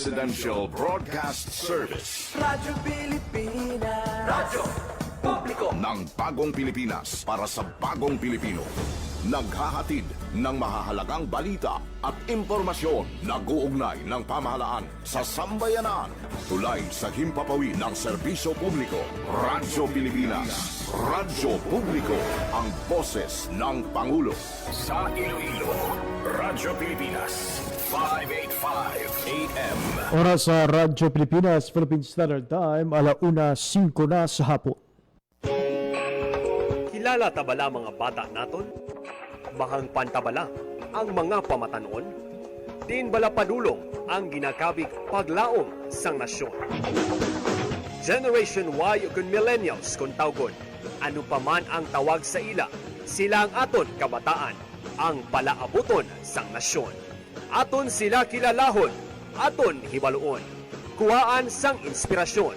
Occidental Broadcast Service. Radyo Pilipinas. Radyo Publiko Ng bagong Pilipinas para sa bagong Pilipino. Naghahatid ng mahahalagang balita at impormasyon na guugnay ng pamahalaan sa sambayanan. Tulay sa himpapawi ng serbisyo publiko. Radyo Pilipinas. Radyo Publiko. Ang boses ng Pangulo. Sa Iloilo, Radyo Pilipinas. 585 AM. Oras sa Radyo Pilipinas, Philippine Standard Time, 1:05 na sa hapon. Kilala tabala mga bata naton? Bahang pantabala ang mga pamatanon? Din bala padulong ang ginakabig paglaom sang nasyon. Generation Y ug millennials kung tawgon, ano pa man ang tawag sa ila, sila ang aton kabataan, ang palaabuton sang nasyon. Aton sila kilalahon, aton hibaluon, kuhaan sang inspirasyon,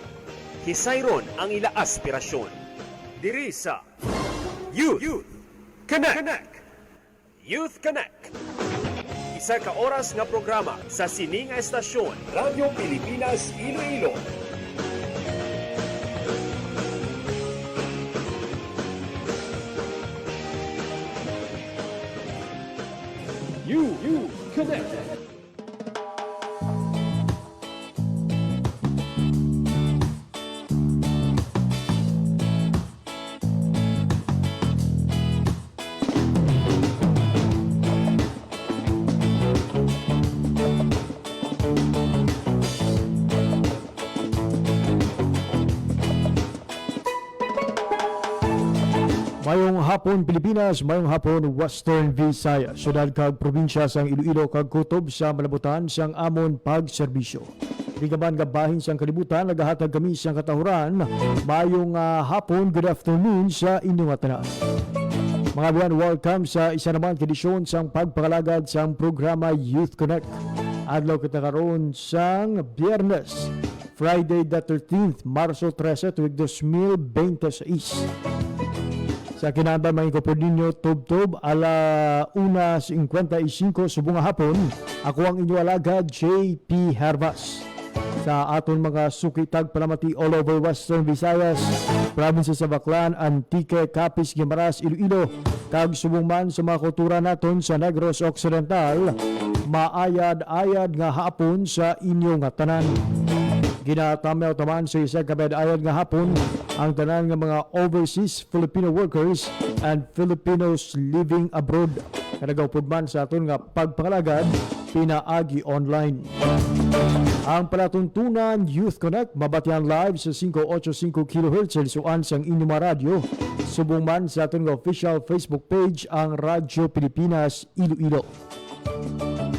hisayron ang ila aspirasyon. Diri sa Youth Connect. Youth Connect. Isa ka oras nga programa sa sining nga estasyon, Radyo Pilipinas Iloilo. You Connect. Mayong hapon Pilipinas, mayong hapon Western Visayas, syudad kag probinsya sang Iloilo kag kutob sa malabutan sang amon pagserbisyo. Di kaman gabahin sang kalibutan, nagahatag kami sang katahuran. Mayong hapon, good afternoon sa inyong tanan. Mga biyan, welcome sa isa naman kedisyon sang pagpakalagad sang programa Youth Connect. Adlaw kita karon sang Biyernes, Friday the 13th, Marso 13, tuig 2026. Sa kinanda mga kopod ninyo, tub-tub, 1:55 subong hapon. Ako ang inyo alagad, JP Hervas. Sa aton mga sukitag palamati all over Western Visayas, province sa Baclan, Antique, Capiz, Guimaras, Iloilo, kag subong man sa mga kultura naton sa Negros Occidental, maayad-ayad nga hapon sa inyong tanan. Ginatamaw taman sa isa kabed-ayad nga hapon ang tanan nga mga overseas Filipino workers and Filipinos living abroad. Kanagawpod man sa aton nga pagpangalagad pinaagi online. Ang palatuntunan Youth Connect mabatian live sa 585 kHz sa lisuan sang inyong mga radyo. Subong man sa aton nga official Facebook page ang Radyo Pilipinas Iloilo.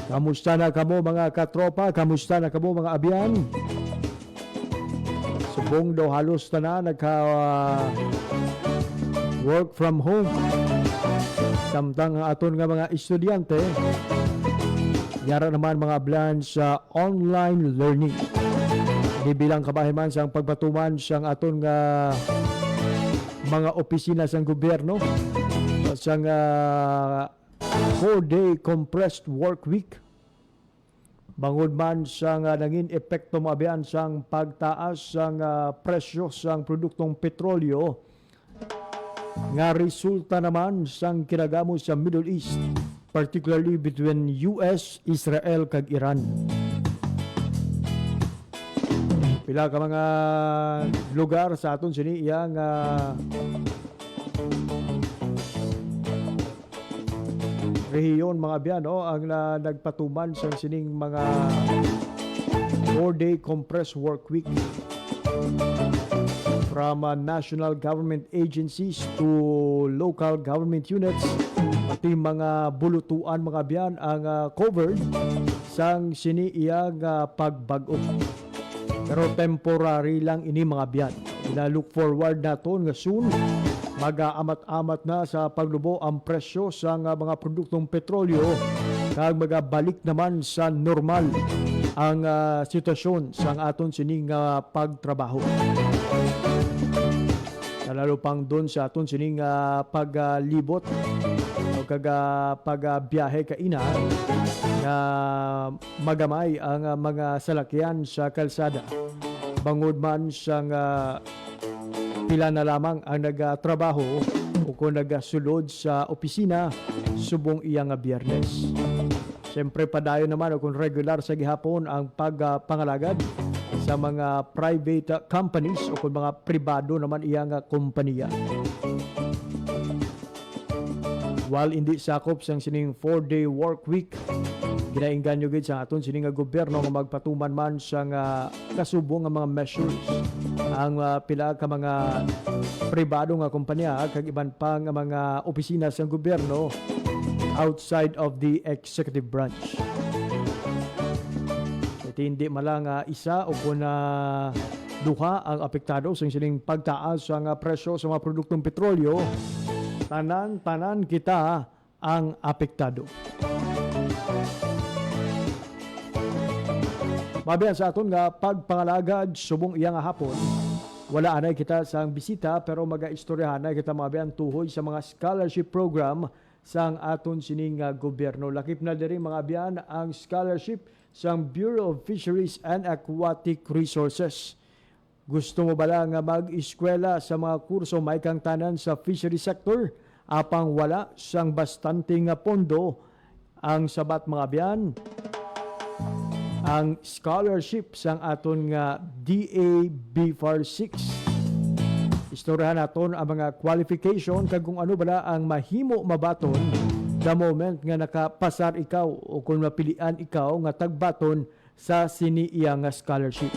Kamusta na kamo mga katropa? Kamusta na kamo mga abyan? Subong daw halos na work from home. Samtang aton nga mga estudyante, yara naman mga ablan sa online learning. Di bilang kabahiman sang pagpatuman sang aton nga mga opisina sang gobyerno sang 4-day compressed work week. Bangod man sang nangin epekto maabian sang pagtaas sang presyo sang produktong petrolyo nga resulta naman sang kinagamo sa Middle East, particularly between US, Israel kag Iran. Pila ka mga lugar sa aton sini iyang rehiyon mga biyan ang nagpatuman sa sining mga 4-day compressed work week from national government agencies to local government units, pati mga bulutuan mga biyan ang covered sang sini iyang pagbago. Pero temporary lang ini mga biyan. Ina-look forward naton nga soon mag-aamat-amat na sa paglubo ang presyo sa mga produktong petrolyo kag magabalik naman sa normal ang sitwasyon sa aton sining pagtrabaho. Lalo pang doon sa aton sining paglibot o kaga pagbiyahe ka ina nga magamay ang mga salakyan sa kalsada. Bangod man siyang pila na lamang ang nagatrabaho o kung nagasulod sa opisina subong iyang biyernes. Siyempre padayon naman o kung regular sa gihapon ang pagpangalagad sa mga private companies o kung mga pribado naman iyang kompanya. While hindi sakop sang sining 4-day work week, ginainggan nyo gid sa aton sining gobyerno nga magpatuman man sang kasubong nga mga measures ang pila ka mga pribado nga kompanya kag iban pa nga mga opisina sa gobyerno outside of the executive branch. Ito hindi malang isa o kung duha ang apektado sa sining pagtaas sa presyo sa mga produktong petrolyo. Tanan kita ang apektado. Mabiyan sa aton nga pagpangalagad subong iyang hapon, wala anay kita sang bisita pero maga-istoryahan na kita mabiyan tuhoy sa mga scholarship program sang aton sining gobyerno. Lakip na diri mga biyan ang scholarship sang Bureau of Fisheries and Aquatic Resources. Gusto mo ba lang mag-eskwela sa mga kurso may kang tanan sa fishery sector? Apang wala sang bastanting pondo ang sabat mga biyan. Ang scholarship sang aton nga DA-BFAR 6. Istoryahan naton ang mga qualification kag kung ano bala ang mahimo mabaton the moment nga nakapasar ikaw o kung mapilian ikaw nga tagbaton sa siniiya nga scholarship.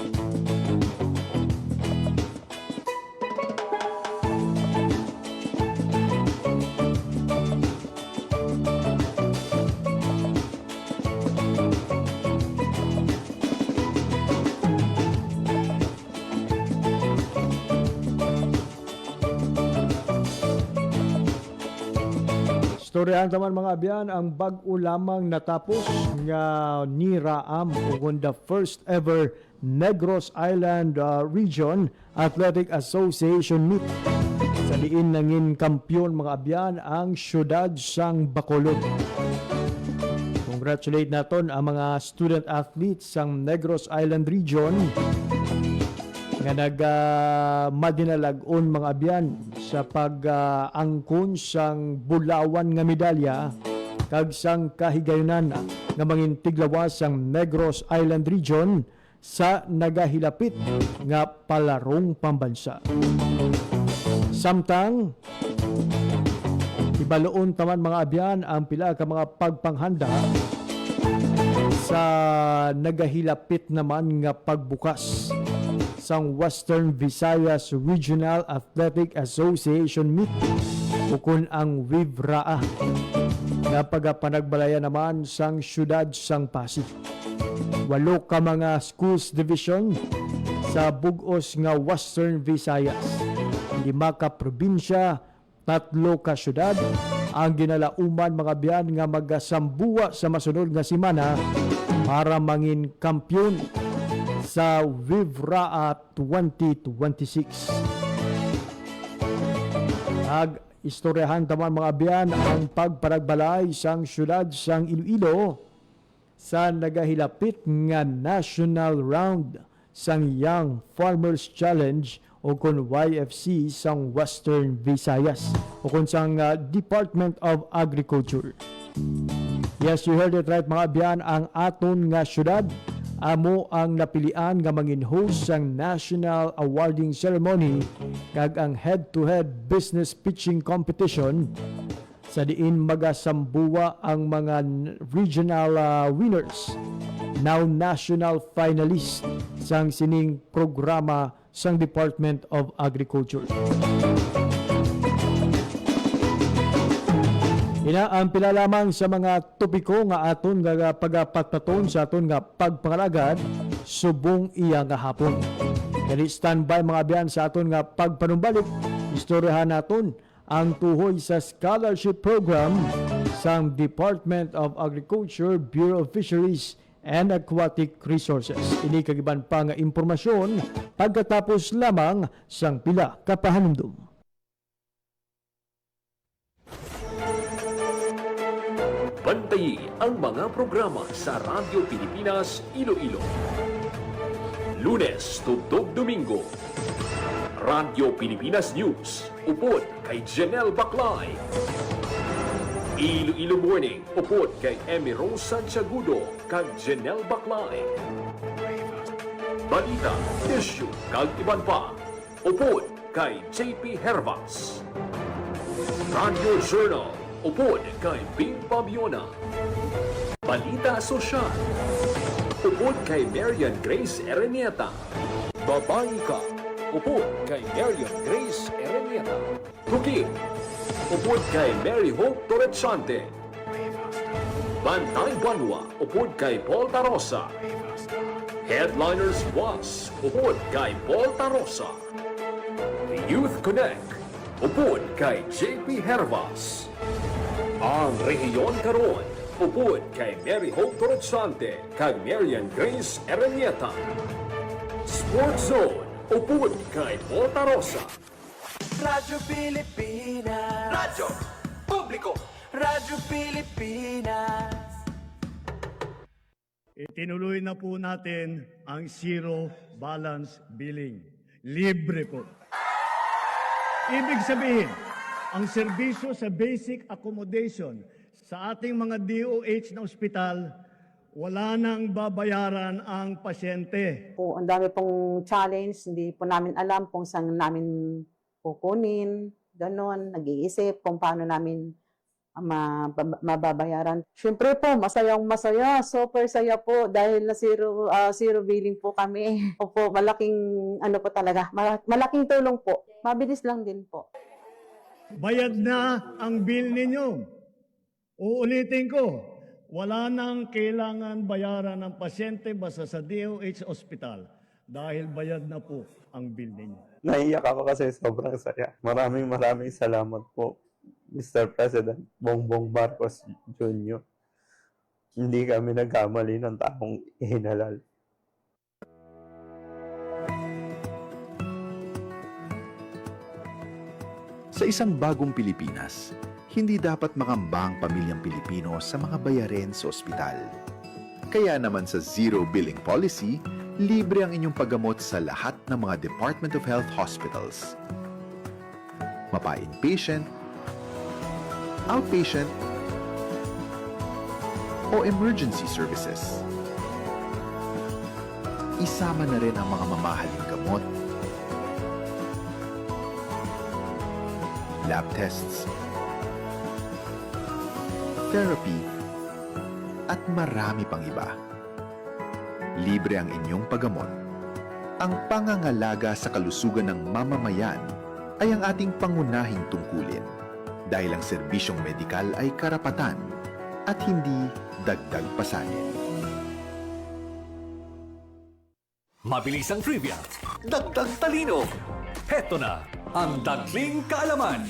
Storyahan naman mga abyan ang bag-o lamang natapos nga ni Raam ug the first ever Negros Island Region Athletic Association meet. Sa diin nangin kampiyon mga abyan ang syudad sang Bacolod. Congratulate naton ang mga student athletes sang Negros Island Region nga nag-madinalag-on mga abyan sa pag-angkon sang bulawan nga medalya kag sang kahigayunan nga mangin tiglawas sang Negros Island Region sa nagahilapit nga palarong pambansa. Samtang ibaloon taman mga abyan ang pila ka mga pagpanghanda sa nagahilapit naman nga pagbukas sang Western Visayas Regional Athletic Association meet ukon ang WIVRAA na pagapanagbalaya naman sang syudad sang Pasig. 8 ka mga schools division sa bugos nga Western Visayas, 5 ka probinsya, 3 ka syudad ang ginalauman mga biyan nga magasambuwa sa masunod nga semana para mangin kampiyon sa WIVRAA 2026. Istoryahan taman mga biyan ang pagparagbalay sang syudad sang Iloilo sa nagahilapit nga national round sang Young Farmers Challenge o kon YFC sang Western Visayas o kon sang Department of Agriculture. Yes, you heard it right mga biyan, ang aton nga syudad amo ang napilian nga mangin host sang national awarding ceremony kag ang head-to-head business pitching competition sa diin magasambuwa ang mga regional winners, now national finalists sang sining programa sang Department of Agriculture. Ina ang pila lamang sa mga topiko nga aton nga pagapataton sa aton nga pagpangalagad subong iya nga hapon. Kani standby mga biyan sa aton nga pagpanumbalik, istoryahan naton ang tuhoy sa scholarship program sang Department of Agriculture, Bureau of Fisheries and Aquatic Resources. Ini kagiban pa nga impormasyon pagkatapos lamang sang pila kapahanumdum. Bantayi ang mga programa sa Radyo Pilipinas Iloilo. Lunes tugtog Domingo. Radyo Pilipinas News, upod kay Janelle Baclay. Iloilo Morning, upod kay Emmy Rose Santiagudo kag Janelle Baclay. Balita, issue, kag iban pa, upod kay JP Hervas. Radio Journal, upod kay Bing Pabiona. Balita Sosyal, upod kay Marian Grace Erenieta. Babae Ka, upod kay Marian Grace Erenieta. Cooking, upod kay Mary Hope Torrechante. Bantay Banwa, upod kay Paul Tarosa. Headliners Was, upod kay Paul Tarosa. The Youth Connect, upod kay JP Hervas. Ang Rehiyon Karon, upod kay Mary Hope Torrechante kag Marian Grace Erenieta. Sports Zone, upod kay Paul Tarosa. Radyo Pilipinas. Radyo Publiko. Radyo Pilipinas. Itinuloy na po natin ang zero balance billing. Libre po. Ibig sabihin, ang serbisyo sa basic accommodation sa ating mga DOH na ospital, wala nang babayaran ang pasyente. Po, ang dami pong challenge, hindi po namin alam kung saan namin kukunin, ganon, nag-iisip kung paano namin mababayaran. Siyempre po, masayang-masaya, super saya po dahil na zero billing po kami. Opo, malaking ano po talaga, malaking tulong po. Mabilis lang din po. Bayad na ang bill ninyo. Uulitin ko, wala nang kailangan bayaran ng pasyente basta sa DOH Hospital dahil bayad na po ang bill ninyo. Naiyak ako kasi sobrang saya. Maraming salamat po, Mr. President Bongbong Marcos Jr. Hindi kami nagkamali ng taong ihinalal. Sa isang bagong Pilipinas, hindi dapat makamba ang pamilyang Pilipino sa mga bayarin sa ospital. Kaya naman sa Zero Billing Policy, libre ang inyong paggamot sa lahat ng mga Department of Health hospitals. Mapa-inpatient, outpatient, o emergency services. Isama na rin ang mga mamahaling gamot, lab tests, therapy, at marami pang iba. Libre ang inyong paggamot. Ang pangangalaga sa kalusugan ng mamamayan ay ang ating pangunahing tungkulin dahil ang serbisyong medikal ay karapatan at hindi dagdag pasanin. Mabilis ang trivia, dagdag talino. Heto na ang Dagling Kaalaman.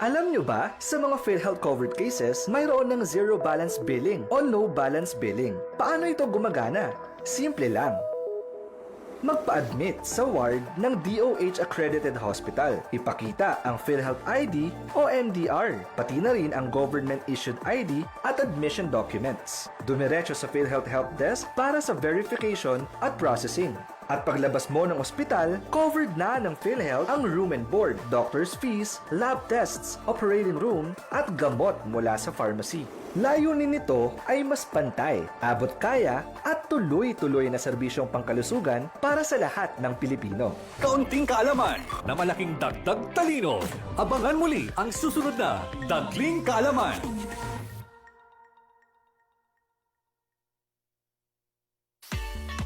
Alam nyo ba, sa mga PhilHealth covered cases, mayroon ng zero balance billing o no balance billing. Paano ito gumagana? Simple lang. Magpa-admit sa ward ng DOH accredited hospital. Ipakita ang PhilHealth ID o MDR, pati na rin ang government issued ID at admission documents. Dumiretso sa PhilHealth Help Desk para sa verification at processing. At paglabas mo ng ospital, covered na ng PhilHealth ang room and board, doctor's fees, lab tests, operating room, at gamot mula sa pharmacy. Layunin nito ay mas pantay, abot kaya, at tuloy-tuloy na serbisyong pangkalusugan para sa lahat ng Pilipino. Kaunting kaalaman na malaking dagdag talino. Abangan muli ang susunod na Dagling Kaalaman.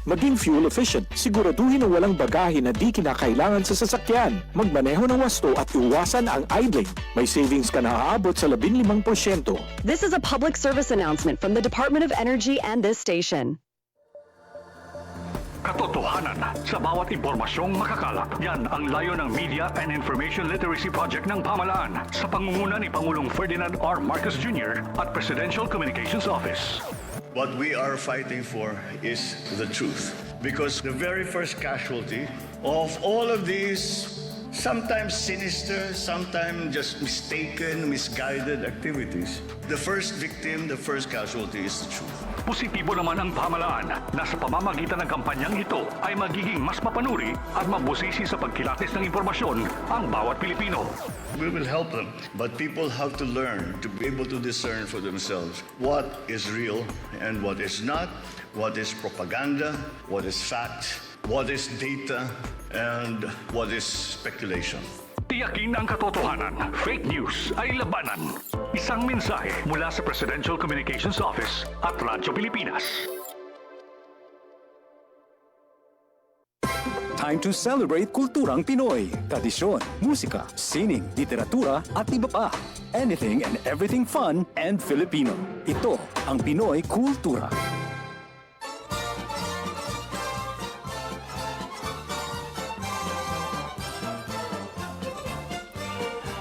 Maging fuel efficient, siguraduhin na walang bagahe na di kinakailangan sa sasakyan. Magmaneho ng wasto at iwasan ang idling. May savings ka na aabot sa 15%. This is a public service announcement from the Department of Energy and this station. Katotohanan sa bawat impormasyong makakalap. Yan ang layo ng Media and Information Literacy Project ng pamahalaan sa pangunguna ni Pangulong Ferdinand R. Marcos Jr. at Presidential Communications Office. What we are fighting for is the truth. Because the very first casualty of all of these sometimes sinister, sometimes just mistaken, misguided activities. The first victim, the first casualty is the truth. Positibo naman ang pamahalaan na sa pamamagitan ng kampanyang ito ay magiging mas mapanuri at mabusisi sa pagkilatis ng impormasyon ang bawat Pilipino. We will help them, but people have to learn to be able to discern for themselves what is real and what is not, what is propaganda, what is fact, what is data, and what is speculation. Tiyakin ang katotohanan. Fake news ay labanan. Isang mensahe mula sa Presidential Communications Office at Radyo Pilipinas. Time to celebrate kulturang Pinoy. Tradisyon, musika, sining, literatura at iba pa. Anything and everything fun and Filipino. Ito ang Pinoy Kultura.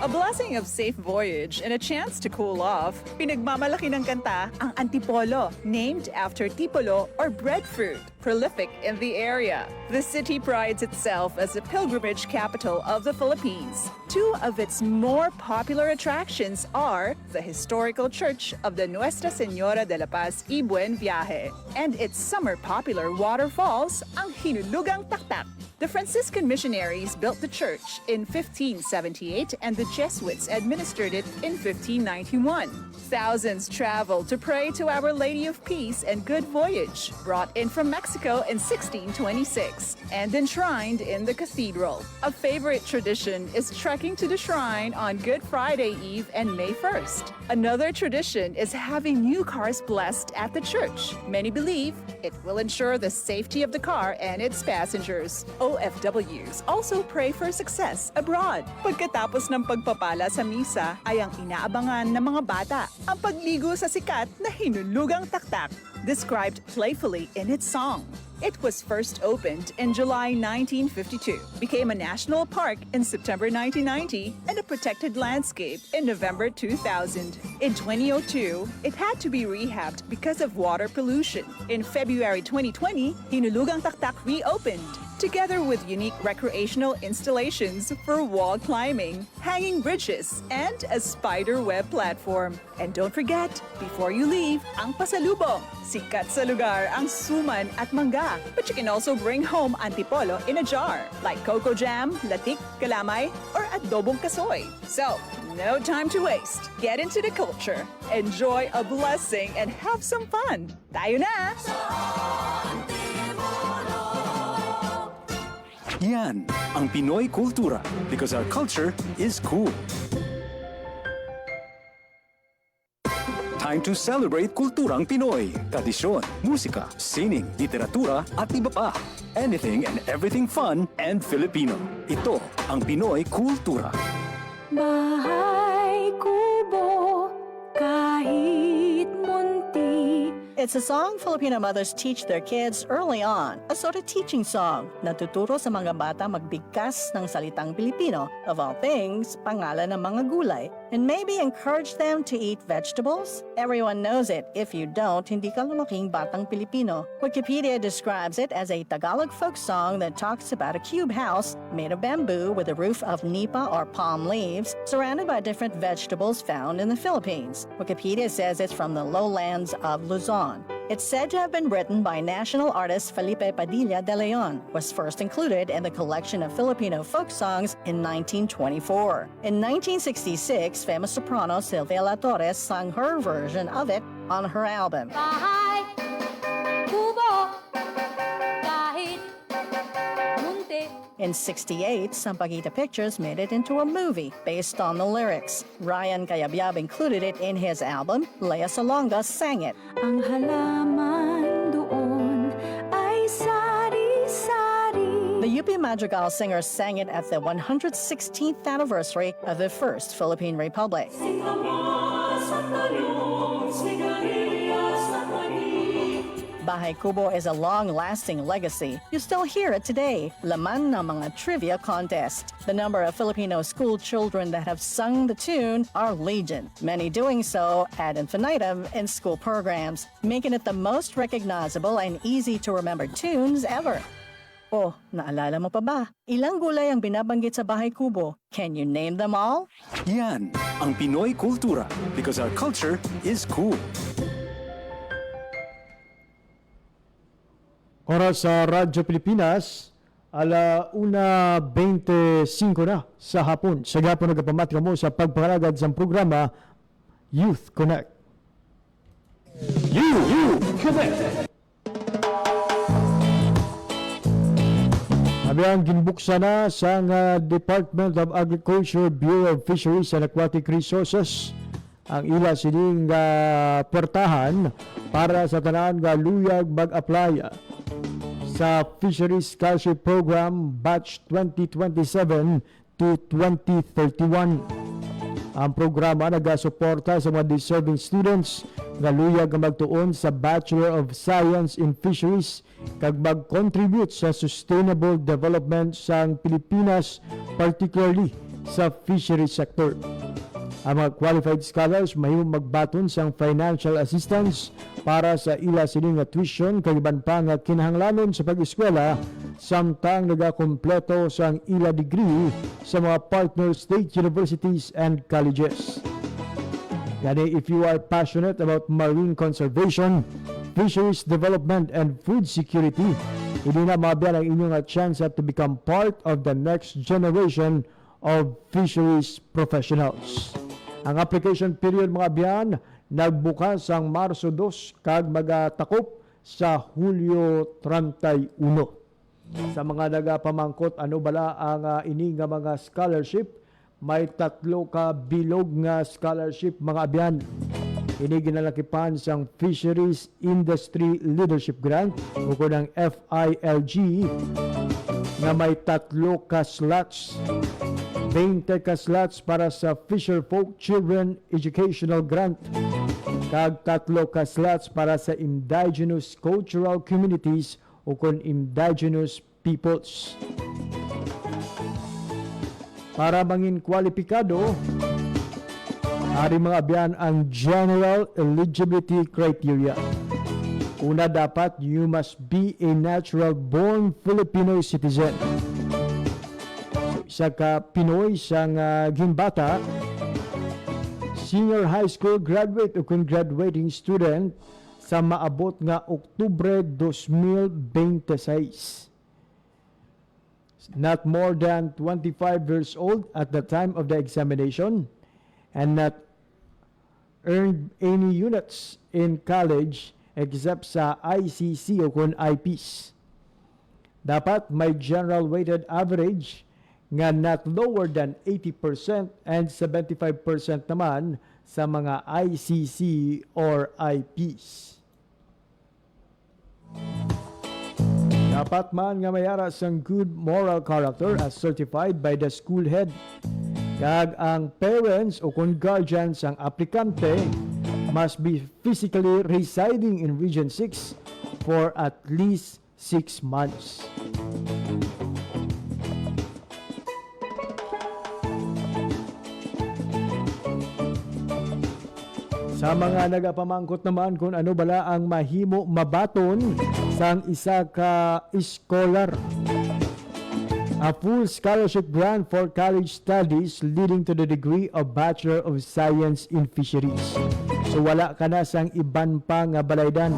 A blessing of safe voyage and a chance to cool off, pinagmamalaki ng kanta ang Antipolo, named after tipolo or breadfruit, prolific in the area. The city prides itself as the pilgrimage capital of the Philippines. Two of its more popular attractions are the historical church of the Nuestra Señora de la Paz y Buen Viaje and its summer popular waterfalls, ang Hinulugang Taktak. The Franciscan missionaries built the church in 1578 and the Jesuits administered it in 1591. Thousands traveled to pray to Our Lady of Peace and Good Voyage, brought in from Mexico in 1626 and enshrined in the cathedral. A favorite tradition is trekking to the shrine on Good Friday Eve and May 1st. Another tradition is having new cars blessed at the church. Many believe it will ensure the safety of the car and its passengers. OFWs also pray for success abroad. Pagkatapos ng pagpapala sa misa ay ang inaabangan ng mga bata ang pagligo sa sikat na Hinulugang Taktak, described playfully in its song. It was first opened in July 1952, became a national park in September 1990, and a protected landscape in November 2000. In 2002, it had to be rehabbed because of water pollution. In February 2020, Hinulugang Taktak reopened, together with unique recreational installations for wall climbing, hanging bridges, and a spider web platform. And don't forget, before you leave, ang pasalubong. Sikat sa lugar ang suman at mangga. But you can also bring home antipolo in a jar, like cocoa jam, latik, kalamay, or adobong kasoy. So, no time to waste. Get into the culture, enjoy a blessing, and have some fun. Tayo na! Yan ang Pinoy Kultura because our culture is cool. Time to celebrate kulturang Pinoy. Tradisyon, musika, sining, literatura at iba pa. Anything and everything fun and Filipino. Ito ang Pinoy Kultura. Bahay kubo kahit munti. It's a song Filipino mothers teach their kids early on. A sort of teaching song na tuturo sa mga bata magbigkas ng salitang Pilipino, of all things, pangalan ng mga gulay, and maybe encourage them to eat vegetables. Everyone knows it. If you don't, hindi ka lumaking batang Pilipino. Wikipedia describes it as a Tagalog folk song that talks about a cube house made of bamboo with a roof of nipa or palm leaves, surrounded by different vegetables found in the Philippines. Wikipedia says it's from the lowlands of Luzon. It's said to have been written by national artist Felipe Padilla de Leon, was first included in the collection of Filipino folk songs in 1924. In 1966, famous soprano Silvia La Torres sang her version of it on her album. Bahay kubo kahit munti. In 1968, Sampaguita Pictures made it into a movie based on the lyrics. Ryan Cayabyab included it in his album. Lea Salonga sang it. Ang halaman doon ay sari-sari. The UP Madrigal singers sang it at the 116th anniversary of the First Philippine Republic. Bahay Kubo is a long-lasting legacy. You still hear it today, laman ng mga trivia contest. The number of Filipino school children that have sung the tune are legion, many doing so ad infinitum in school programs, making it the most recognizable and easy-to-remember tunes ever. Oh, naalala mo pa ba? Ilang gulay ang binabanggit sa Bahay Kubo? Can you name them all? Yan ang Pinoy Kultura because our culture is cool. Oras sa Radyo Pilipinas, 1:25 na sa hapon. Sa gapon nagapamatika mo sa pagpangalagad sa programa Youth Connect. Youth Connect! Abiyang ginbuksa na sa Department of Agriculture, Bureau of Fisheries and Aquatic Resources ang ila sining puwertahan para sa tanan nga luyag mag-apply sa Fisheries Scholarship Program Batch 2027 to 2031. Ang programa nagasuporta sa mga deserving students nga luyag nga magtuon sa Bachelor of Science in Fisheries kag mag-contribute sa sustainable development sa Pilipinas, particularly sa fisheries sector. Ang mga qualified scholars mahimong magbaton sang financial assistance para sa ila sining nga tuition kag iban pa nga kinahanglanon sa pag-eskwela samtang nagakompleto sang ila degree sa mga partner state universities and colleges. Yani, if you are passionate about marine conservation, fisheries development, and food security, hindi na mabiyan ang inyong chance to become part of the next generation of fisheries professionals. Ang application period mga biyan nagbukas ang Marso 2 kag magatakop sa Hulyo 31. Sa mga nagapamangkot ano bala ang ini nga mga scholarship, may 3 ka bilog nga scholarship mga abyan. Ini ginalakipan sang Fisheries Industry Leadership Grant o kunang FILG na may 3 ka slots. 20 ka slots para sa Fisherfolk Children Educational Grant kag 3 ka slots para sa Indigenous Cultural Communities o kun Indigenous Peoples. Para mangin kwalipikado, ari mga abyan ang General Eligibility Criteria. Una, dapat you must be a natural-born Filipino citizen. Isa ka Pinoy sang gimbata, senior high school graduate o kung graduating student sa maabot nga Oktubre 2026. Not more than 25 years old at the time of the examination and not earned any units in college except sa ICC o kung IPs. Dapat may general weighted average nga not lower than 80% and 75% naman sa mga ICC or IPs. Dapat man nga mayara sang good moral character as certified by the school head. Kag ang parents o kung guardians ang aplikante must be physically residing in Region 6 for at least 6 months. Sa mga nagapamangkot naman kung ano bala ang mahimo mabaton sang isa ka scholar. A full scholarship grant for college studies leading to the degree of Bachelor of Science in Fisheries. So wala ka na sang iban pa nga balaydan.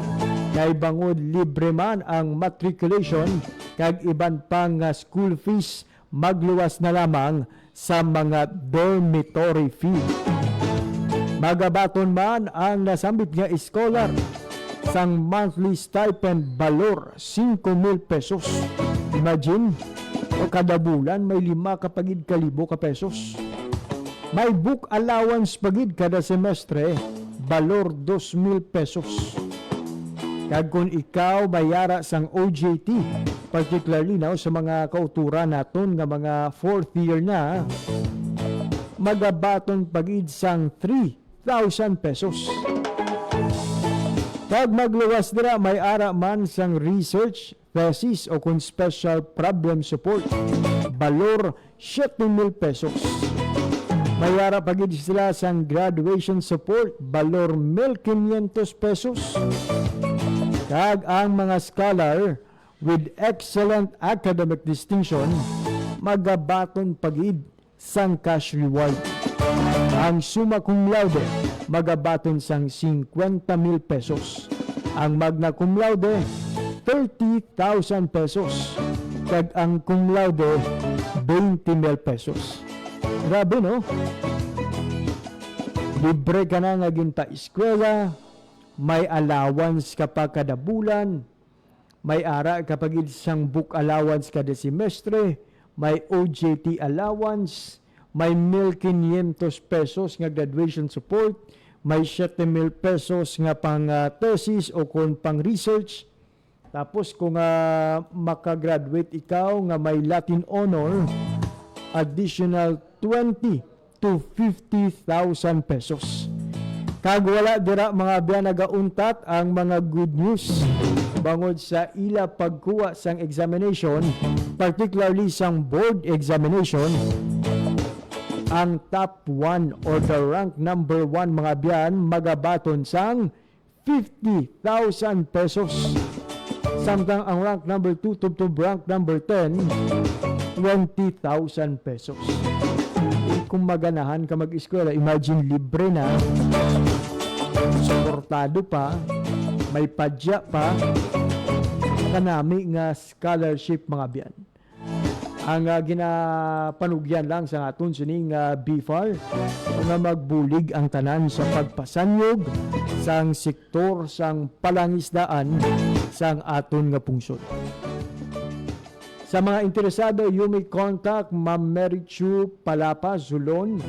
Kay bangod libre man ang matriculation kag iban pa nga school fees magluwas na lamang sa mga dormitory fee. Magabaton man ang nasambit nga scholar sang monthly stipend balor 5,000 pesos. Imagine, o kada bulan may 5 kapagid kalibo ka pesos. May book allowance pagid kada semestre balor 2,000 pesos. Kag kung ikaw bayara sang OJT, particularly now sa mga kauturan naton nga mga 4th year na, magabaton pagid sang 3,000 pesos. Kag magluwas dira may ara man sang research, thesis o kung special problem support, balor 7,000 pesos. May ara pagid sila sang graduation support, balor 1,500 pesos. Kag ang mga scholar with excellent academic distinction, magabaton pagid sang cash reward. Ang summa cum laude, magabaton sang 50,000 pesos. Ang magna cum laude, 30,000 pesos. Kag ang cum laude, 20,000 pesos. Grabe, no? Libre ka na nga ginta eskwela, may allowance ka pa kada bulan, may ara kapag isang book allowance kada semestre, may OJT allowance, may 1,500 pesos nga graduation support, may 7,000 pesos nga pang thesis o kung pang research. Tapos kung makagraduate ikaw nga may Latin honor, additional 20 to 50,000 pesos. Kag wala dira mga biyan nagauntat ang mga good news bangod sa ila pagkuha sang examination, particularly sang board examination. Ang top 1 or the rank number 1 mga biyan magabaton sang 50,000 pesos. Samtang ang rank number 2 to rank number 10, 20,000 pesos. Kung maganahan ka mag-eskwela, imagine libre na, suportado pa, may padya pa, kanami nga scholarship mga biyan. Ang ginapanugyan lang sa aton sining BFAR nga magbulig ang tanan sa pagpasanyog sang sektor sang palangisdaan sang aton nga pungsod. Sa mga interesado, you may contact Ma'am Mary Chu Palapa Zulon,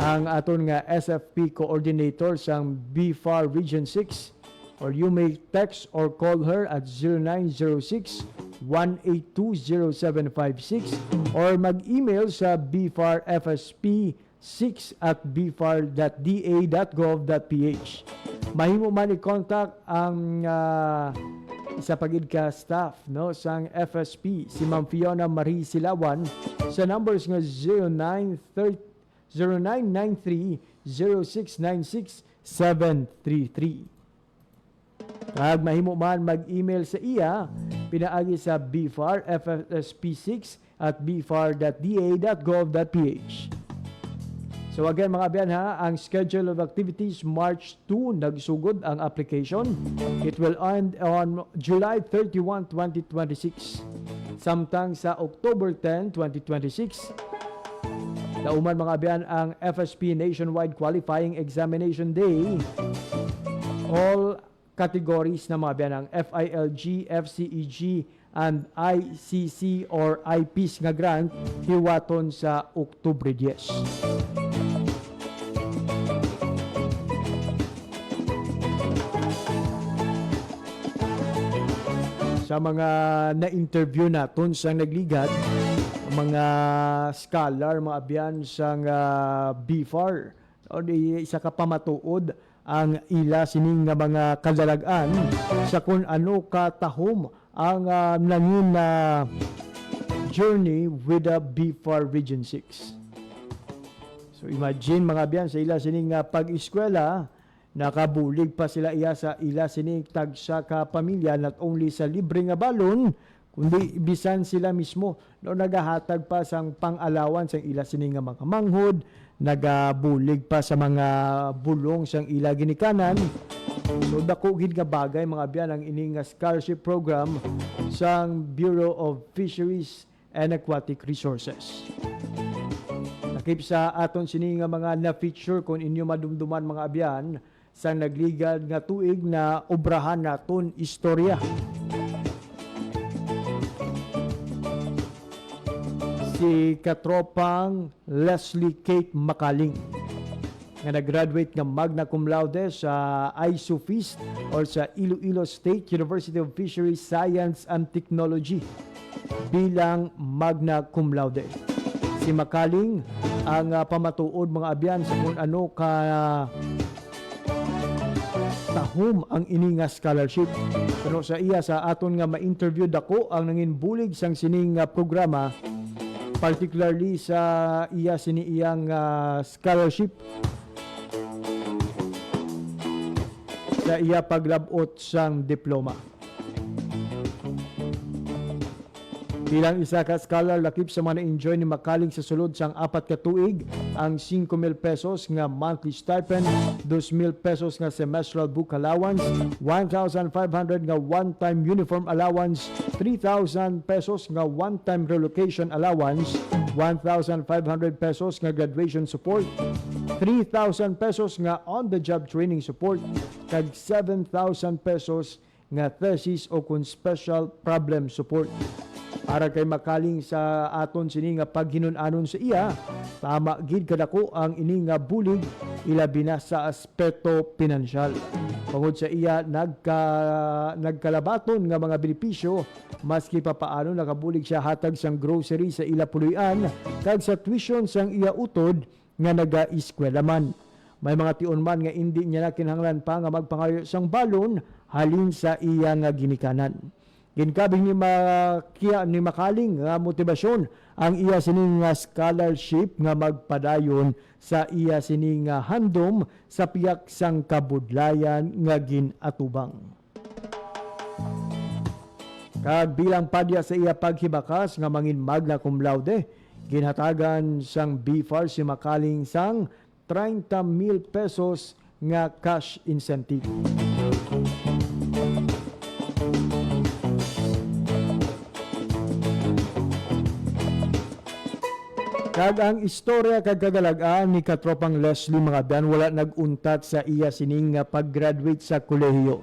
ang aton nga SFP coordinator sang BFAR Region 6, or you may text or call her at 0906-1820756 or mag-email sa bfar-fsp6@bfar.da.gov.ph. Mahimo man i-contact ang isa pagid ka staff no sang FSP si Ma'am Fiona Marie Silawan sa numbers nga 0993-0696-733. Kag mahimo man mag-email sa iya pinaagi sa bfar-fsp6@bfar.da.gov.ph. So again mga biyan ha, ang schedule of activities March 2 nagsugod ang application. It will end on July 31, 2026. Samtang sa October 10, 2026, dauman mga biyan ang FSP Nationwide Qualifying Examination Day. All categories na mga biyan ang FILG, FCEG, and ICC or IPs nga grant hiwaton sa Oktubre 10. Sa mga na-interview naton sa nagligat, mga scholar, mga abyan sang BFAR, o isa ka pamatuod ang ila sining nga mga kadalagan sa kung ano katahom ang nangin na journey with the BFAR Region 6. So imagine mga biyan sa ila sining pag-eskwela, nakabulig pa sila iya sa ila sining tagsa ka pamilya, not only sa libre nga balon, kundi bisan sila mismo no nagahatag pa sang pang-alawan sang ila sining nga mga manghod, nagabulig pa sa mga bulong sang ila ginikanan. So dako gid nga bagay mga biyan ang ining scholarship program sang Bureau of Fisheries and Aquatic Resources. Nakip sa aton sini nga mga na-feature kung inyo madumduman mga abyan sang nagligad nga tuig na obrahan naton istorya. Si katropang Leslie Kate Makaling nga nag-graduate nga magna cum laude sa ISOFIST or sa Iloilo State University of Fisheries Science and Technology bilang magna cum laude. Si Makaling ang pamatuod mga abyan sa kung ano ka tahom ang ini nga scholarship. Pero sa iya sa aton nga ma-interview dako ang nangin bulig sang sining programa, particularly sa iya sini iyang scholarship sa iya paglabot sang diploma. Bilang isa ka scholar, lakip sa mga na-enjoy ni Makaling sa sulod sang 4 ka tuig ang 5,000 pesos nga monthly stipend, 2,000 pesos nga semestral book allowance, 1,500 nga one-time uniform allowance, 3,000 pesos nga one-time relocation allowance, 1,500 pesos nga graduation support, 3,000 pesos nga on-the-job training support, kag 7,000 pesos nga thesis o kung special problem support. Para kay Makaling sa aton sini nga paghinunanon sa iya, tama gid kadako ang ini nga bulig ilabi na sa aspeto pinansyal. Tungod sa iya nagkalabaton nga mga benepisyo, maski pa paano nakabulig siya hatag sang grocery sa ila puluyan kag sa tuition sang iya utod nga naga-eskwela man. May mga tion man nga hindi niya na kinahanglan pa nga magpangayo sang balon halin sa iya nga ginikanan. Ginkabing ni Makaling nga motibasyon ang iya sining nga scholarship nga magpadayon sa iya sining nga handom sa piyak sang kabudlayan nga ginatubang. Kag bilang padya sa iya paghibakas nga mangin magna cum laude, ginhatagan sang BFAR si Makaling sang 30,000 pesos nga cash incentive. Kag ang istorya kag kagalagaan ni katropang Leslie mga biyan wala naguntat sa iya sining nga pag-graduate sa kolehiyo.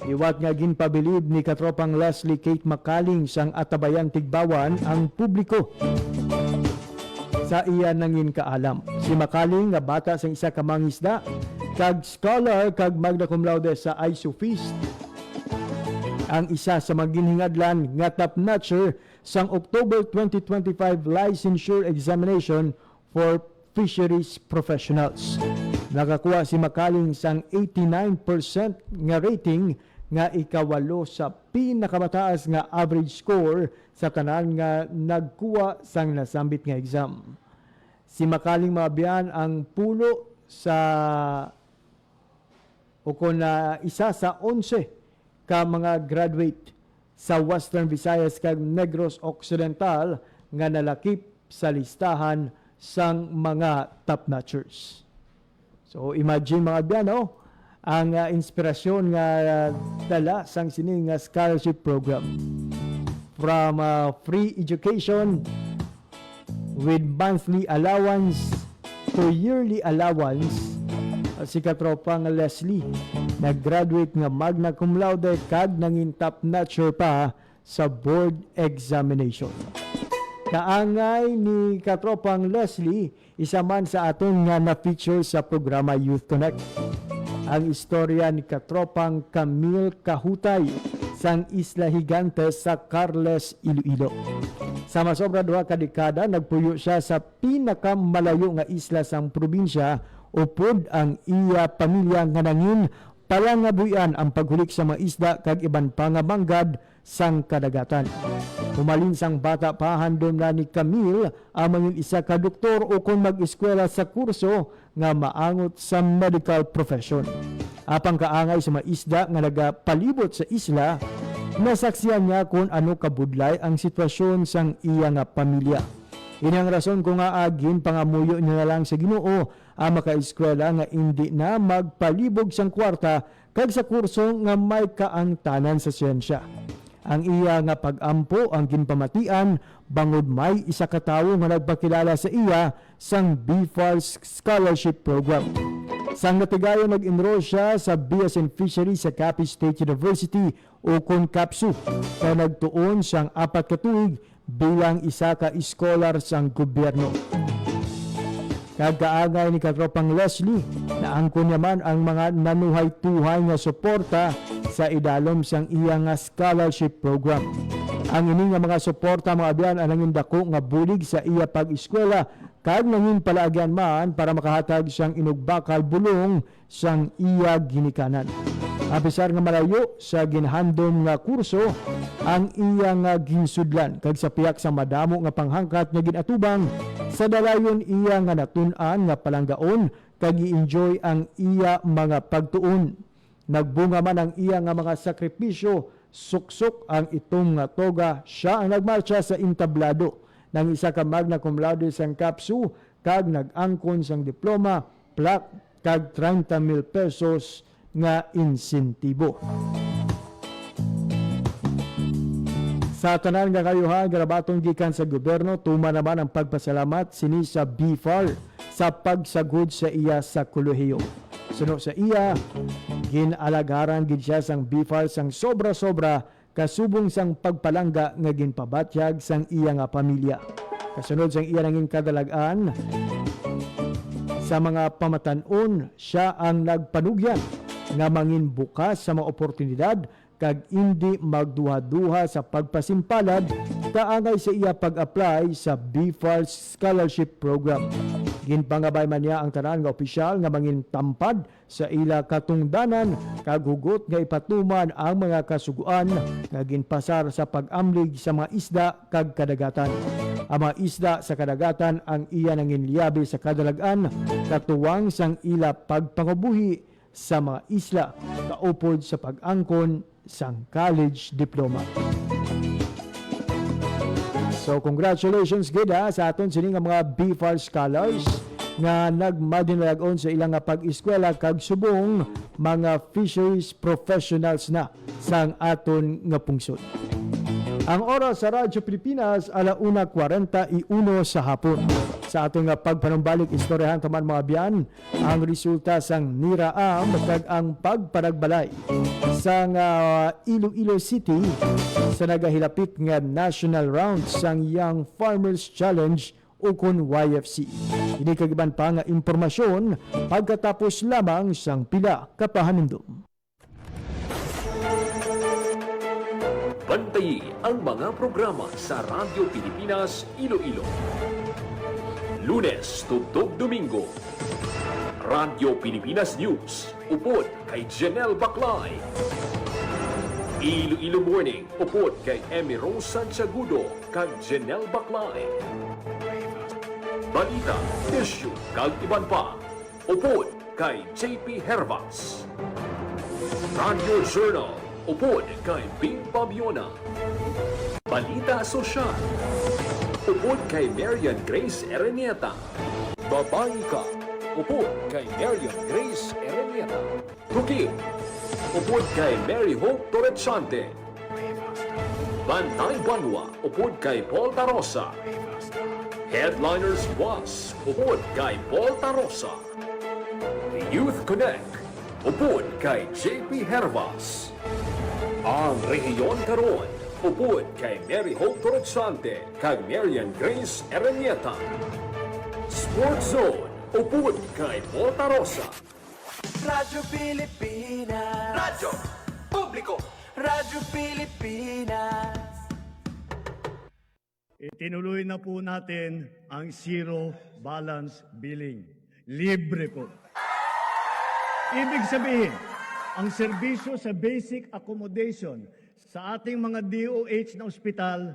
Iwat nga ginpabilib ni katropang Leslie Kate Makaling sang Atabayan Tigbawan ang publiko sa iya nangin kaalam. Si Makaling nga bata sang isa ka mangisda kag scholar kag magna cum laude sa ISOFIST, ang isa sa maginhingadlan nga top-notcher sang October 2025 licensure examination for fisheries professionals. Nakakuha si Makaling sang 89% nga rating nga ikawalo sa pinakamataas nga average score sa tanan nga nagkuha sang nasambit nga exam. Si Makaling mabiyan ang pulo sa o kung isa sa 11 ka mga graduate sa Western Visayas kag Negros Occidental nga nalakip sa listahan sang mga top-notchers. So imagine mga biyano ang inspirasyon nga dala sang sining scholarship program. From free education with monthly allowance to yearly allowance, si katropang Leslie nag-graduate nga magna cum laude kag nangin top-notcher pa sa board examination. Kaangay ni katropang Leslie, isa man sa aton nga na-feature sa programa Youth Connect. Ang istorya ni katropang Camille Kahutay sang Isla Higante sa Carles, Iloilo. Sa masobra 2 ka dekada, nagpuyo siya sa pinakamalayo nga isla sang probinsya upod ang iya pamilya nga nangin palangabuyan ang paghulik sa mga isda kag iban pa nga manggad sang kadagatan. Umalin sang bata pa handom na ni Camille ang mangin isa ka doktor o kung mag-eskwela sa kurso nga maangot sa medical profession. Apang kaangay sa mga isda nga nagapalibot sa isla, nasaksiyan niya kung ano kabudlay ang sitwasyon sang iya nga pamilya. Inang rason ko nga agin pangamuyo niya na lang sa Ginoo ang makaeskwela nga hindi na magpalibog sang kwarta kag sa kurso nga may kaangtanan sa siyensya. Ang iya nga pag-ampo ang ginpamatian bangod may isa ka tawo nga nagpakilala sa iya sang BFAR Scholarship Program. Sang natigayon nag-enroll siya sa BS in Fisheries sa Capiz State University o kon CAPSU kaya nagtuon siyang 4 ka tuig bilang isa ka scholar sang gobyerno. Kagaangay ni katropang Leslie na angkon naman ang mga nanuhay-tuhay nga suporta sa idalom sang iya nga scholarship program. Ang ini nga mga suporta mga abyan ang nanging dako nga bulig sa iya pag-eskwela kag nanging palaagyan man para makahatag siyang inugbakal bulong sang iya ginikanan. Apisar nga malayo sa ginhandom nga kurso ang iya nga ginsudlan kag sa piyak sa madamo nga panghangkat nga ginatubang sa dalayon iya nga natun-an nga palanggaon kag i-enjoy ang iya mga pagtuon. Nagbunga man ang iya nga mga sakripisyo suksok ang itong nga toga. Siya ang nagmarcha sa entablado ng isa ka magna cum laude sang kapsu kag nag-angkon sang diploma, plaque kag 30,000 pesos nga insentibo. Sa tanan nga kayuhan, garabatong gikan sa gobyerno, tuma naman ang pagpasalamat sini sa BFAR sa pagsagod sa iya sa kolehiyo. Suno sa iya, ginalagaran gid siya sang BFAR sang sobra-sobra kasubong sang pagpalangga nga ginpabatyag sang iya nga pamilya. Kasunod sang iya nanging kadalagan sa mga pamatanon, siya ang nagpanugyan nga mangin bukas sa mga oportunidad kag hindi magduha-duha sa pagpasimpalad kaangay sa iya pag-apply sa BFAR Scholarship Program. Ginpangabay man niya ang tanan nga opisyal nga mangin tampad sa ila katungdanan kag hugot nga ipatuman ang mga kasuguan nga ginpasar sa pag-amlig sa mga isda kag kadagatan. Ang mga isda sa kadagatan ang iya nanginliyabi sa kadalagan katuwang sang ila pagpangubuhi sa mga isla kaupod sa pag-angkon sang college diploma. So congratulations gid sa aton sini nga mga BFAR scholars nga nagmadinalagon sa ilang nga pag-eskwela kag subong mga fisheries professionals na sang aton nga pungsod. Ang oras sa Radyo Pilipinas, 1:41 sa hapon. Sa atong nga pagpanumbalik istoryahan taman mga biyan, ang resulta sang niraam kag ang pagparagbalay sang Iloilo City sa nagahilapit nga national round sang Young Farmers Challenge ukon YFC. Ini kagiban pa nga impormasyon pagkatapos lamang sang pila kapahanindom. Bantayi ang mga programa sa Radyo Pilipinas Iloilo. Lunes tugtog Domingo, Radyo Pilipinas News, upod kay Janelle Baclay. Iloilo Morning, upod kay Emmy Rose Santiagudo kag Janelle Baclay. Balita, issue kag iban pa, upod kay JP Hervas. Radio Journal, upod kay Bing Pabiona. Balita Sosyal, upod kay Marian Grace Erenieta. Babae Ka, upod kay Marian Grace Erenieta. Tuki, upod kay Mary Hope Torrechante. Bantay Banwa, upod kay Paul Tarosa. Headliners Plus, upod kay Paul Tarosa. Youth Connect, upod kay JP Hervas. Ang Rehiyon Karon, upod kay Mary Hope Torrechante kag Marian Grace Erenieta. Sports Zone, upod kay Paul Tarosa. Radyo Pilipinas. Radyo Publiko. Radyo Pilipinas. Itinuloy na po natin ang zero balance billing. Libre po. Ibig sabihin, ang serbisyo sa basic accommodation sa ating mga DOH na ospital,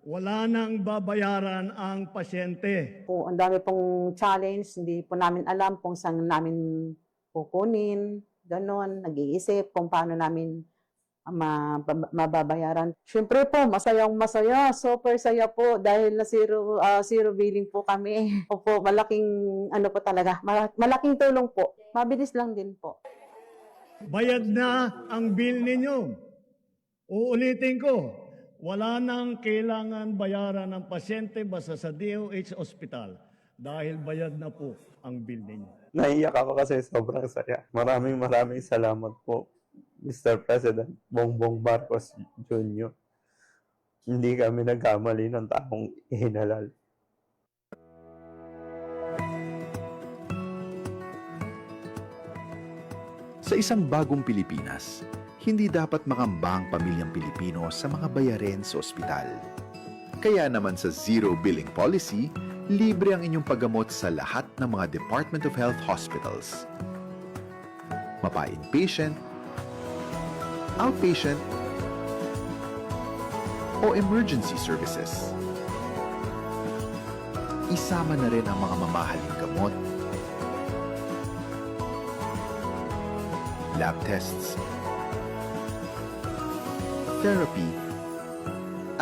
wala nang babayaran ang pasyente. Po, ang dami pong challenge, hindi po namin alam kung saan namin kukunin, ganon, nag-iisip kung paano namin mababayaran. Siyempre po, masayang masaya, super saya po dahil na zero billing po kami. Opo, malaking ano po talaga, malaking tulong po. Mabilis lang din po. Bayad na ang bill ninyo. Uulitin ko, wala nang kailangan bayaran ng pasyente basta sa DOH Hospital dahil bayad na po ang bill ninyo. Naiyak ako kasi sobrang saya. Maraming salamat po, Mr. President Bongbong Marcos Jr. Hindi kami nagkamali ng taong ihinalal. Sa isang bagong Pilipinas, hindi dapat makambang pamilyang Pilipino sa mga bayarin sa ospital. Kaya naman sa Zero Billing Policy, libre ang inyong paggamot sa lahat ng mga Department of Health hospitals. Mapa-inpatient, outpatient, o emergency services. Isama na rin ang mga mamahaling gamot, lab tests, therapy,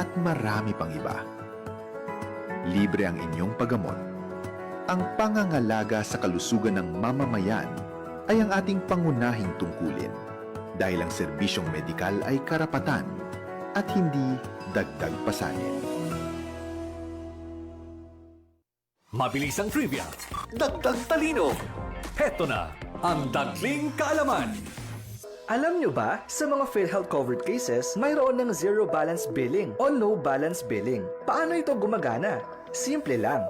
at marami pang iba. Libre ang inyong paggamot. Ang pangangalaga sa kalusugan ng mamamayan ay ang ating pangunahing tungkulin dahil ang serbisyong medikal ay karapatan at hindi dagdag pasanin. Mabilis ang trivia, dagdag talino. Heto na ang Dagling Kaalaman. Alam nyo ba, sa mga PhilHealth covered cases, mayroon ng zero balance billing o no balance billing. Paano ito gumagana? Simple lang.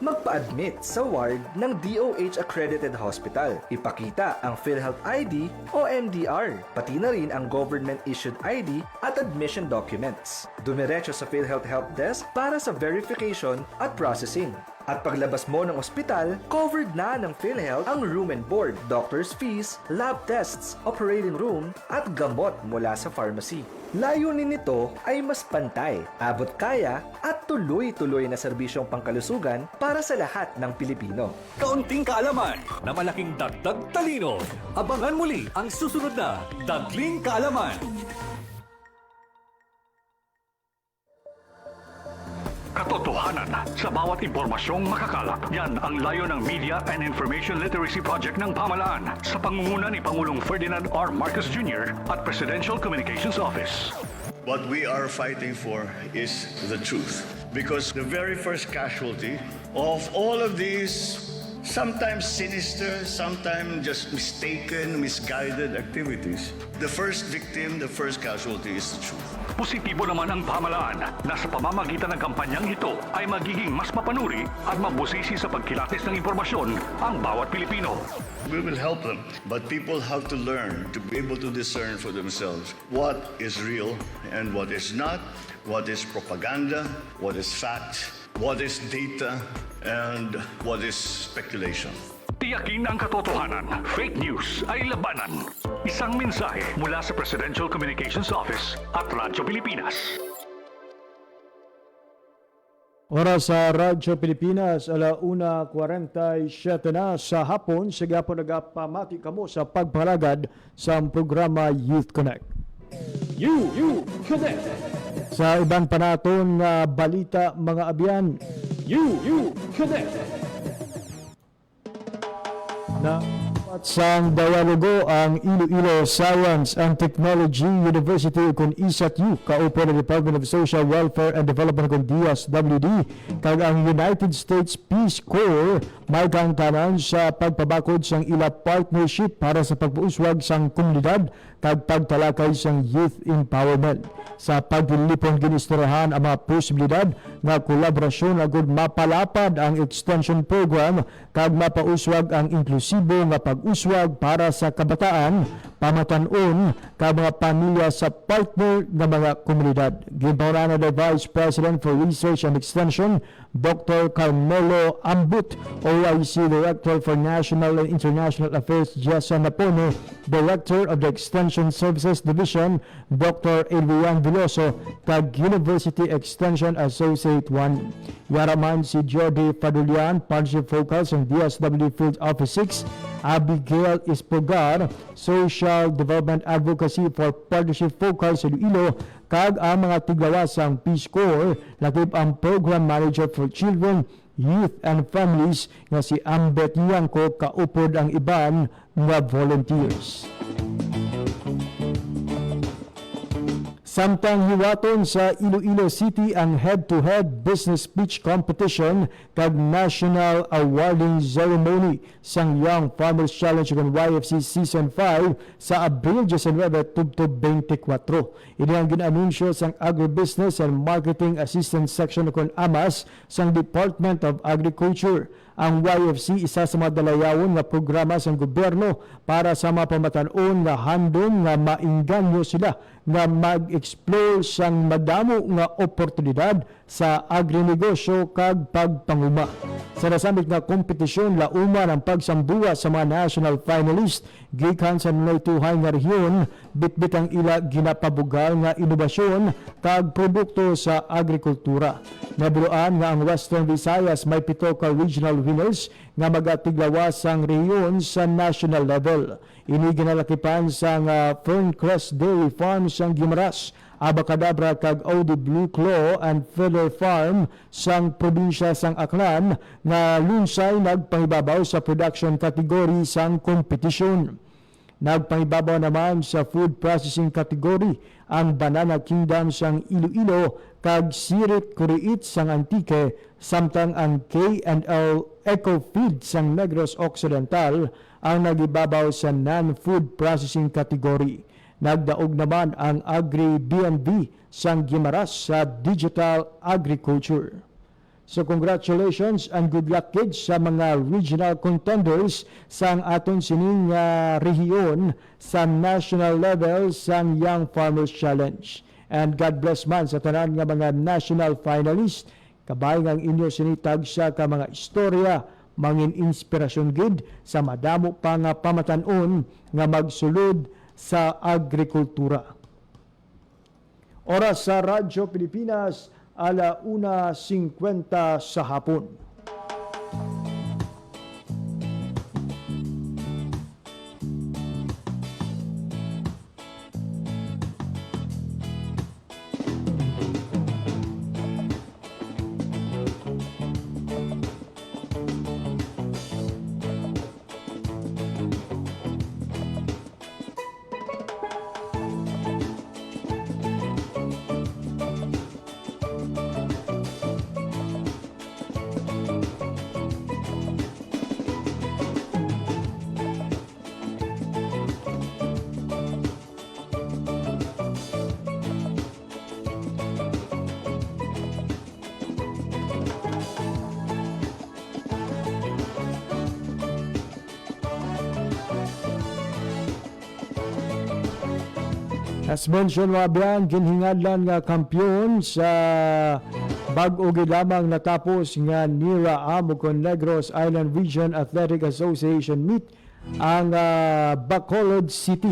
Magpa-admit sa ward ng DOH accredited hospital. Ipakita ang PhilHealth ID o MDR, pati na rin ang government-issued ID at admission documents. Dumiretso sa PhilHealth Help Desk para sa verification at processing. At paglabas mo ng ospital, covered na ng PhilHealth ang room and board, doctor's fees, lab tests, operating room, at gamot mula sa pharmacy. Layunin nito ay mas pantay, abot kaya, at tuloy-tuloy na serbisyong pangkalusugan para sa lahat ng Pilipino. Kaunting kaalaman na malaking dagdag talino. Abangan muli ang susunod na Dagling Kaalaman. Katotohanan sa bawat impormasyong makakalap. Yan ang layo ng Media and Information Literacy Project ng Pamahalaan sa pangunguna ni Pangulong Ferdinand R. Marcos Jr. at Presidential Communications Office. What we are fighting for is the truth. Because the very first casualty of all of these sometimes sinister, sometimes just mistaken, misguided activities, the first victim, the first casualty is the truth. Positibo naman ang pamahalaan na sa pamamagitan ng kampanyang ito ay magiging mas mapanuri at mabusisi sa pagkilatis ng impormasyon ang bawat Pilipino. We will help them, but people have to learn to be able to discern for themselves what is real and what is not, what is propaganda, what is fact, what is data, and what is speculation. Tiyakin ang katotohanan. Fake news ay labanan. Isang mensahe mula sa Presidential Communications Office at Radyo Pilipinas. Oras sa Radyo Pilipinas, 1:47 na sa hapon. Sige po nagapamati kamo sa pagpalagad sa programa Youth Connect. You Connect. Sa ibang panaton nga balita mga abyan, You Connect. na sang dialogo ang Iloilo Science and Technology University kung ISATU kaupo ng Department of Social Welfare and Development kung DSWD kag ang United States Peace Corps may kangtanan sa pagpabakod sang ila partnership para sa pagpuuswag sang komunidad kag pagtalakay sang youth empowerment. Sa paglilipon ginistoryahan ang mga posibilidad nga kolaborasyon agud mapalapad ang extension program kag mapauswag ang inklusibo nga pag-uswag para sa kabataan, pamatanon kag mga pamilya sa partner nga mga komunidad. Ginpawran na Vice President for Research and Extension Dr. Carmelo Ambut, OIC Director for National and International Affairs Jason Napono, Director of the Extension Services Division Dr. Adrian Veloso, kag University Extension Associate 1. Yaraman si Jordi Fadulian, Partnership Focal sa DSW Field Office 6, Abigail Ispogar, Social Development Advocacy for Partnership Focal sa Iloilo, kag ang mga tigawasang Peace Corps, lakip ang Program Manager for Children, Youth and Families nga si Ambet Yanko, kaupod ang iban nga volunteers. Samtang hiwaton sa Iloilo City ang head-to-head business speech competition kag national awarding ceremony sang Young Farmers Challenge ng YFC Season 5 sa Abril 19 tubtob 24. Ini ang ginanunsyo sang Agribusiness and Marketing Assistant Section ng AMAS sang Department of Agriculture. Ang YFC isa sa mga dalayawon nga programa sa gobyerno para sa mga pamatanon nga handom nga mainganyo sila nga mag-explore sang madamo nga oportunidad sa agrinegosyo kag pagpanguma. Sa nasamit nga kompetisyon, lauman ang pagsamduwa sa mga national finalist gikan sa tuhay nga rehiyon, bitbit ang ila ginapabugal nga inobasyon kag produkto sa agrikultura. Nabiluan nga ang Western Visayas may 7 ka regional winners nga magatiglawas sang rehiyon sa national level. Ini ginalakipan sa Ferncrest Dairy Farms sang Gimaras, Abacadabra kag Audi Blue Claw and Feather Farm sang probinsya sang Aklan nga lunsay nagpangibabaw sa production category sang kompetisyon. Nagpangibabaw naman sa food processing category ang Banana Kingdom sang Iloilo kag Sirit Kuriit sang Antique, samtang ang K&L Eco Feed sang Negros Occidental ang nagibabaw sa non-food processing category. Nagdaog naman ang Agri B&B sang Gimaras sa Digital Agriculture. So congratulations and good luck kids sa mga regional contenders sang aton sining rehiyon sa national level sang Young Farmers Challenge. And God bless man sa tanan nga mga national finalists. Kabay ang inyo sinitag sa ka mga istorya, mangin inspirasyon gid sa madamo pa nga pamatanon nga magsulod sa agrikultura. Oras sa Radyo Pilipinas, 1:50 sa hapon. As mentioned mga biyan, ginhingadlan nga kampiyon sa bag-o lamang natapos nga Nira Amucon Negros Island Region Athletic Association meet ang Bacolod City.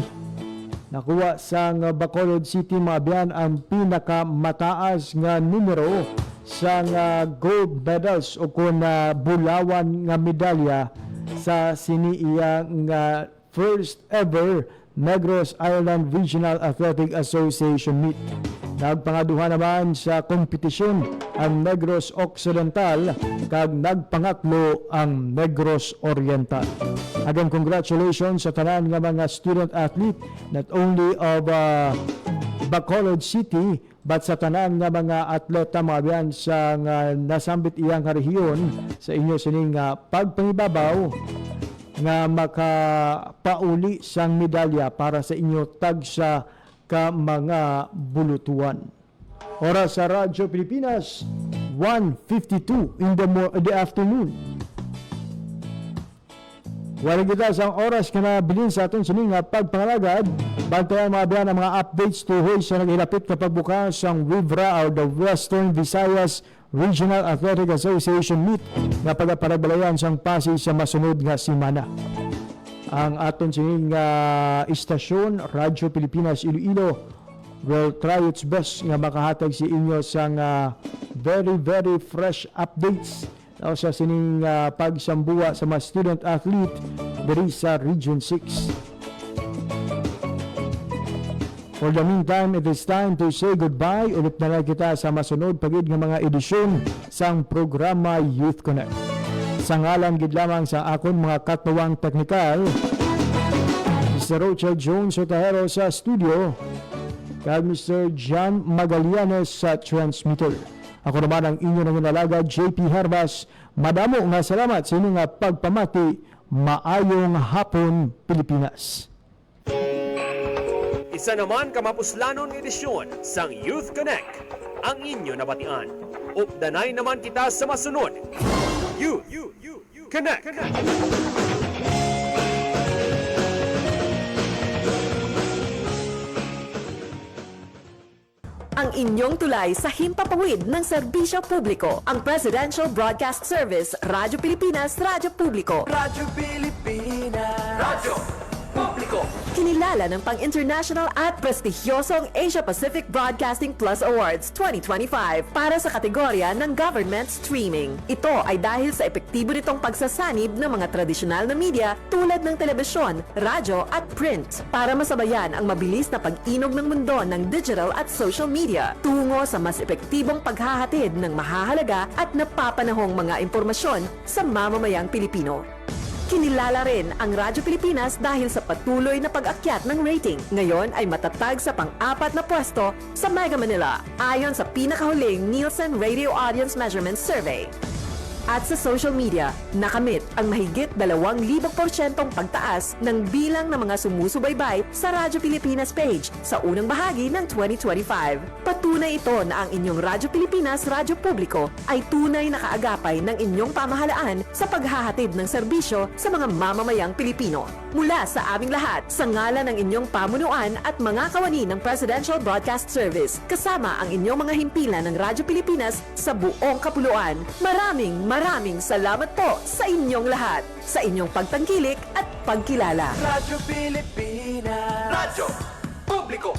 Nakuha sa Bacolod City mga biyan ang pinakamataas nga numero sa gold medals o kung bulawan nga medalya sa siniiya nga first ever Negros Island Regional Athletic Association meet. Nagpangaduha naman sa kompetisyon ang Negros Occidental kag nagpangatlo ang Negros Oriental. Again, congratulations sa tanan nga mga student athlete not only of Bacolod City but sa tanan nga mga atleta mga biyan sa nasambit iyang rehiyon sa inyo sining pagpangibabaw nga makapauli sang medalya para sa inyo tagsa ka mga bulutuan. Oras sa Radyo Pilipinas, 1:52 in the afternoon. Wala kita sa oras ka na bilin sa aton sining pagpangalagad. Bantayan mga biyan ang mga updates tuhoy sa naghilapit na pagbukas ang WIVRA or the Western Visayas Regional Athletic Association meet nga pagparabalayan sang Pasig sa masunod nga semana. Ang aton sining istasyon Radyo Pilipinas Iloilo will try its best nga makahatag si inyo sang very fresh updates sa sining pagsambuwa sa mga student athlete diri sa Region 6. For the meantime, it is time to say goodbye. Ulit na lang kita sa masunod pagid nga mga edisyon sang programa Youth Connect. Sa ngalan gid lamang sa akon mga katuwang teknikal, Mr. Rochelle Jones Otahero sa studio, kag Mr. John Magallanes sa transmitter. Ako naman ang inyo nanginalaga, JP Herbas. Madamo nga salamat sa inyong pagpamati. Maayong hapon, Pilipinas. Isa naman kamapuslanon edisyon sang Youth Connect ang inyo nabatian. Updanay naman kita sa masunod. Youth Connect. Ang inyong tulay sa himpapawid ng serbisyo publiko. Ang Presidential Broadcast Service, Radyo Pilipinas, Radyo Publiko. Radyo Pilipinas, Radyo Publiko. Publiko. Kinilala ng pang-international at prestigyosong Asia-Pacific Broadcasting Plus Awards 2025 para sa kategorya ng Government Streaming. Ito ay dahil sa epektibo nitong pagsasanib ng mga tradisyonal na media tulad ng telebisyon, radyo at print para masabayan ang mabilis na pag-inog ng mundo ng digital at social media tungo sa mas epektibong paghahatid ng mahahalaga at napapanahong mga impormasyon sa mamamayang Pilipino. Kinilala rin ang Radyo Pilipinas dahil sa patuloy na pag-akyat ng rating. Ngayon ay matatag sa pang-4 na pwesto sa Mega Manila ayon sa pinakahuling Nielsen Radio Audience Measurement Survey. At sa social media, nakamit ang mahigit 2,000% pagtaas ng bilang ng mga sumusubaybay sa Radyo Pilipinas page sa unang bahagi ng 2025. Patunay ito na ang inyong Radyo Pilipinas Radyo Publiko ay tunay na kaagapay ng inyong pamahalaan sa paghahatid ng serbisyo sa mga mamamayang Pilipino. Mula sa aming lahat, sa ngalan ng inyong pamunuan at mga kawani ng Presidential Broadcast Service, kasama ang inyong mga himpilan ng Radyo Pilipinas sa buong kapuluan. Maraming salamat po sa inyong lahat, sa inyong pagtangkilik at pagkilala. Radyo Pilipinas. Radyo Publiko.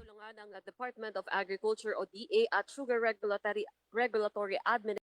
Tulungan ng Department of Agriculture o DA at Sugar Regulatory Administration